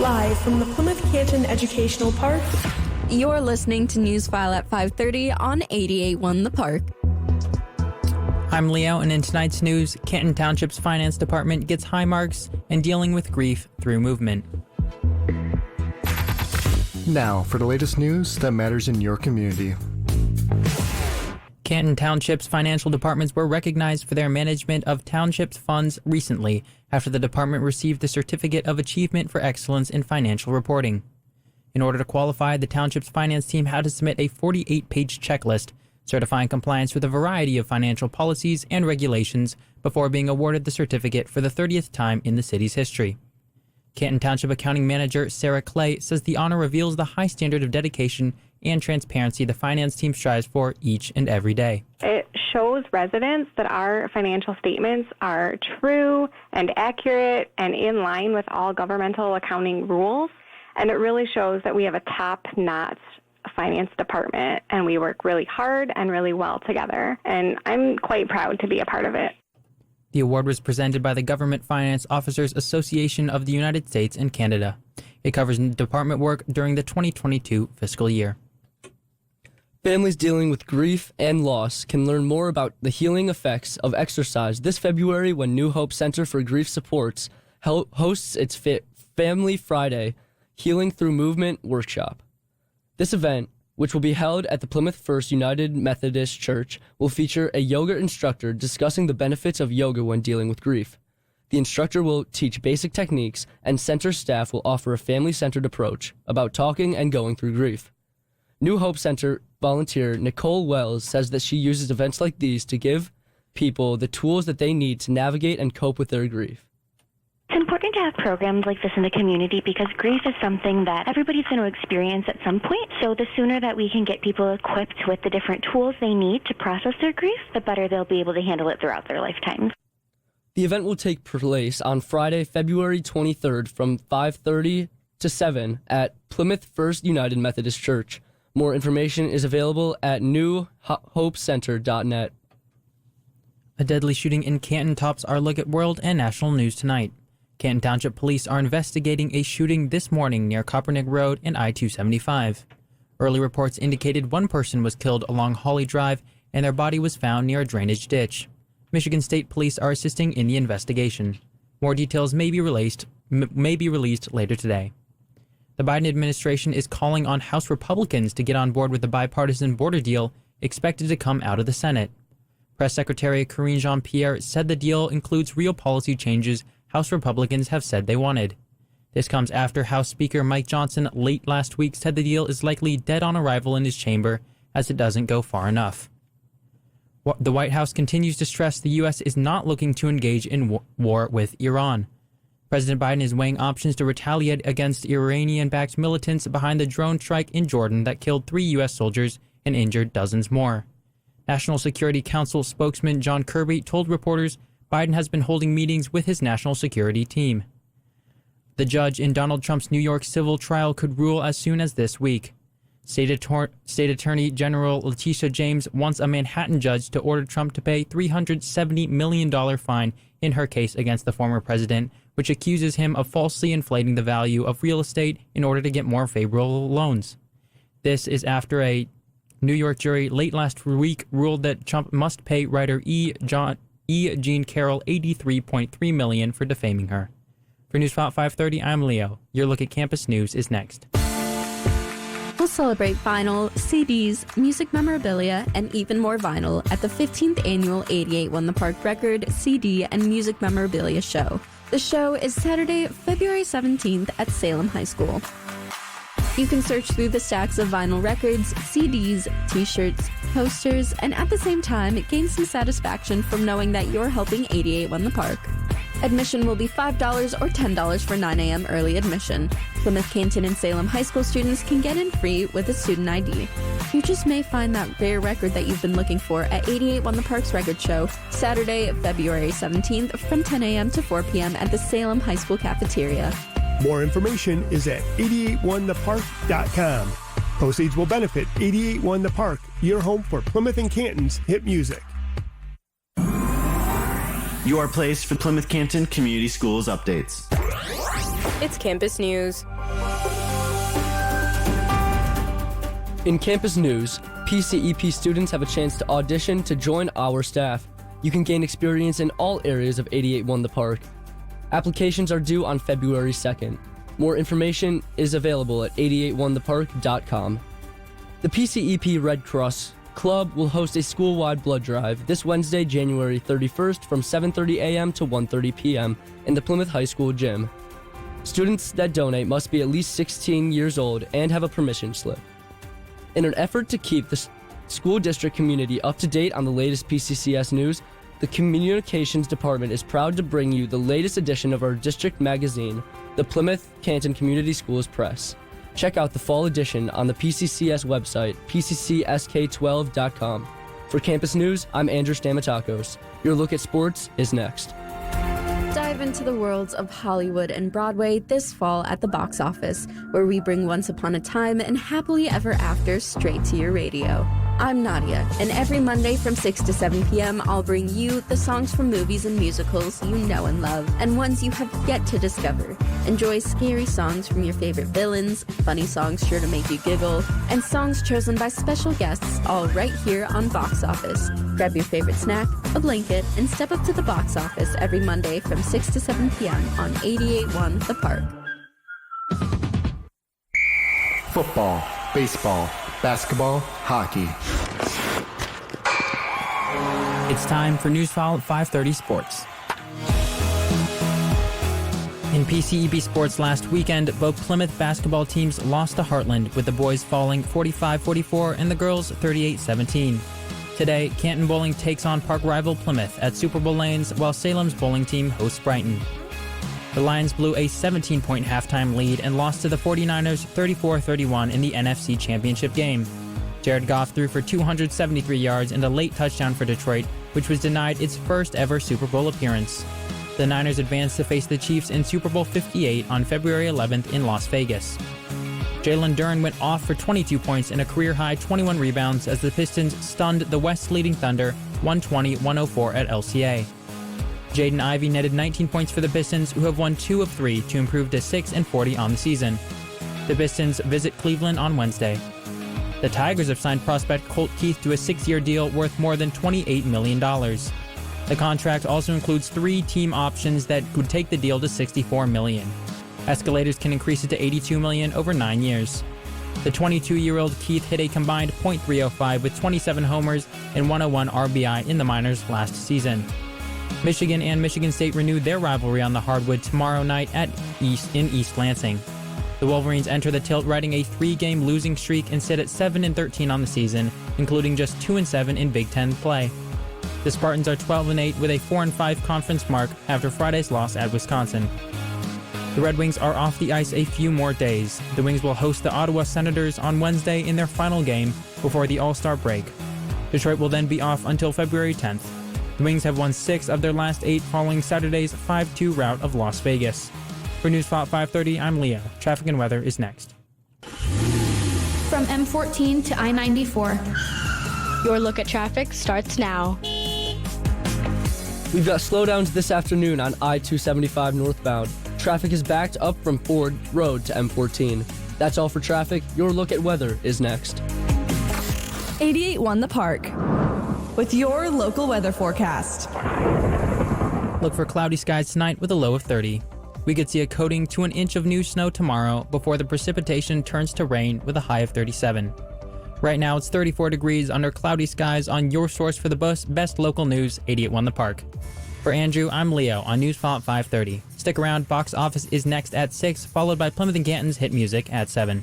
Live from the Plymouth Canton Educational Park. You're listening to Newsfile at 5:30 on 88.1 The Park. I'm Leo, and in tonight's news, Canton Township's Finance Department gets high marks in dealing with grief through movement. Now, for the latest news that matters in your community. Canton Township's financial departments were recognized for their management of township's funds recently after the department received the Certificate of Achievement for Excellence in Financial Reporting. In order to qualify, the township's finance team had to submit a 48-page checklist certifying compliance with a variety of financial policies and regulations before being awarded the certificate for the 30th time in the city's history. Canton Township Accounting Manager Sarah Clay says the honor reveals the high standard of dedication and transparency the finance team strives for each and every day. It shows residents that our financial statements are true and accurate and in line with all governmental accounting rules, and it really shows that we have a top-notch finance department, and we work really hard and really well together, and I'm quite proud to be a part of it. The award was presented by the Government Finance Officers Association of the United States and Canada. It covers department work during the 2022 fiscal year. Families dealing with grief and loss can learn more about the healing effects of exercise this February when New Hope Center for Grief Supports hosts its Family Friday Healing Through Movement workshop. This event, which will be held at the Plymouth First United Methodist Church, will feature a yoga instructor discussing the benefits of yoga when dealing with grief. The instructor will teach basic techniques, and center staff will offer a family-centered approach about talking and going through grief. New Hope Center volunteer Nicole Wells says that she uses events like these to give people the tools that they need to navigate and cope with their grief. It's important to have programs like this in the community because grief is something that everybody's going to experience at some point. So the sooner that we can get people equipped with the different tools they need to process their grief, the better they'll be able to handle it throughout their lifetimes. The event will take place on Friday, February 23rd from 5:30 to 7 at Plymouth First United Methodist Church. More information is available at newhopecenter.net. A deadly shooting in Canton tops our look at world and national news tonight. Canton Township Police are investigating a shooting this morning near Coppernick Road and I-275. Early reports indicated one person was killed along Holly Drive and their body was found near a drainage ditch. Michigan State Police are assisting in the investigation. More details may be released later today. The Biden administration is calling on House Republicans to get on board with the bipartisan border deal expected to come out of the Senate. Press Secretary Karine Jean-Pierre said the deal includes real policy changes House Republicans have said they wanted. This comes after House Speaker Mike Johnson late last week said the deal is likely dead on arrival in his chamber as it doesn't go far enough. The White House continues to stress the U.S. is not looking to engage in war with Iran. President Biden is weighing options to retaliate against Iranian-backed militants behind the drone strike in Jordan that killed 3 U.S. soldiers and injured dozens more. National Security Council spokesman John Kirby told reporters Biden has been holding meetings with his national security team. The judge in Donald Trump's New York civil trial could rule as soon as this week. State Attorney General Letitia James wants a Manhattan judge to order Trump to pay $370 million fine in her case against the former president, which accuses him of falsely inflating the value of real estate in order to get more favorable loans. This is after a New York jury late last week ruled that Trump must pay writer Jean Carroll $83.3 million for defaming her. For Newsfile 530, I'm Leo. Your look at campus news is next. We'll celebrate vinyl, CDs, music memorabilia, and even more vinyl at the 15th annual 88.1 The Park Record, CD, and Music Memorabilia Show. The show is Saturday, February 17th at Salem High School. You can search through the stacks of vinyl records, CDs, t-shirts, posters, and at the same time, gain some satisfaction from knowing that you're helping 88.1 The Park. Admission will be $5 or $10 for 9 a.m. early admission. Plymouth, Canton, and Salem High School students can get in free with a student ID. You just may find that rare record that you've been looking for at 88.1 The Park's Record Show, Saturday, February 17th from 10 a.m. to 4 p.m. at the Salem High School cafeteria. More information is at 881thepark.com. Proceeds will benefit 88.1 The Park, your home for Plymouth and Canton's hit music. Your place for Plymouth Canton Community Schools updates. It's Campus News. In campus news, P-CCS students have a chance to audition to join our staff. You can gain experience in all areas of 88-1 The Park. Applications are due on February 2nd. More information is available at 881thepark.com. The P-CCS Red Cross Club will host a school-wide blood drive this Wednesday, January 31st from 7:30 a.m. to 1:30 p.m. in the Plymouth High School gym. Students that donate must be at least 16 years old and have a permission slip. In an effort to keep the school district community up to date on the latest P-CCS news, the Communications Department is proud to bring you the latest edition of our district magazine, the Plymouth Canton Community Schools Press. Check out the fall edition on the P-CCS website, pccsk12.com. For Campus News, I'm Andrew Stamatakos. Your look at sports is next. Dive into the worlds of Hollywood and Broadway this fall at the box office, where we bring Once Upon a Time and Happily Ever After straight to your radio. I'm Nadia, and every Monday from 6 to 7 p.m. I'll bring you the songs from movies and musicals you know and love, and ones you have yet to discover. Enjoy scary songs from your favorite villains, funny songs sure to make you giggle, and songs chosen by special guests, all right here on Box Office. Grab your favorite snack, a blanket, and step up to the box office every Monday from 6 to 7 p.m. on 88.1 The Park. Football, baseball, basketball, hockey. It's time for Newsfile at 5:30 Sports. In P-CCS sports last weekend, both Plymouth basketball teams lost to Heartland, with the boys falling 45-44 and the girls 38-17. Today, Canton Bowling takes on park rival Plymouth at Super Bowl Lanes, while Salem's bowling team hosts Brighton. The Lions blew a 17-point halftime lead and lost to the 49ers 34-31 in the NFC Championship game. Jared Goff threw for 273 yards and a late touchdown for Detroit, which was denied its first ever Super Bowl appearance. The Niners advanced to face the Chiefs in Super Bowl 58 on February 11th in Las Vegas. Jalen Duren went off for 22 points and a career-high 21 rebounds as the Pistons stunned the West's leading Thunder 120-104 at LCA. Jaden Ivey netted 19 points for the Pistons, who have won 2 of 3 to improve to 6-40 on the season. The Pistons visit Cleveland on Wednesday. The Tigers have signed prospect Colt Keith to a 6-year deal worth more than $28 million. The contract also includes 3 team options that would take the deal to $64 million. Escalators can increase it to $82 million over 9 years. The 22-year-old Keith hit a combined .305 with 27 homers and 101 RBI in the minors last season. Michigan and Michigan State renew their rivalry on the hardwood tomorrow night in East Lansing. The Wolverines enter the tilt riding a 3-game losing streak and sit at 7-13 on the season, including just 2-7 in Big Ten play. The Spartans are 12-8 with a 4-5 conference mark after Friday's loss at Wisconsin. The Red Wings are off the ice a few more days. The Wings will host the Ottawa Senators on Wednesday in their final game before the All-Star break. Detroit will then be off until February 10th. The Wings have won 6 of their last 8 following Saturday's 5-2 rout of Las Vegas. For Newsfile 5:30, I'm Leo. Traffic and weather is next. From M14 to I-94. Your look at traffic starts now. We've got slowdowns this afternoon on I-275 northbound. Traffic is backed up from Ford Road to M14. That's all for traffic. Your look at weather is next. 88.1 The Park with your local weather forecast. Look for cloudy skies tonight with a low of 30. We could see a coating to an inch of new snow tomorrow before the precipitation turns to rain with a high of 37. Right now it's 34 degrees under cloudy skies on your source for the best local news, 88.1 The Park. For Andrew, I'm Leo on Newsfile at 5:30. Stick around, Box Office is next at 6, followed by Plymouth and Canton's hit music at 7.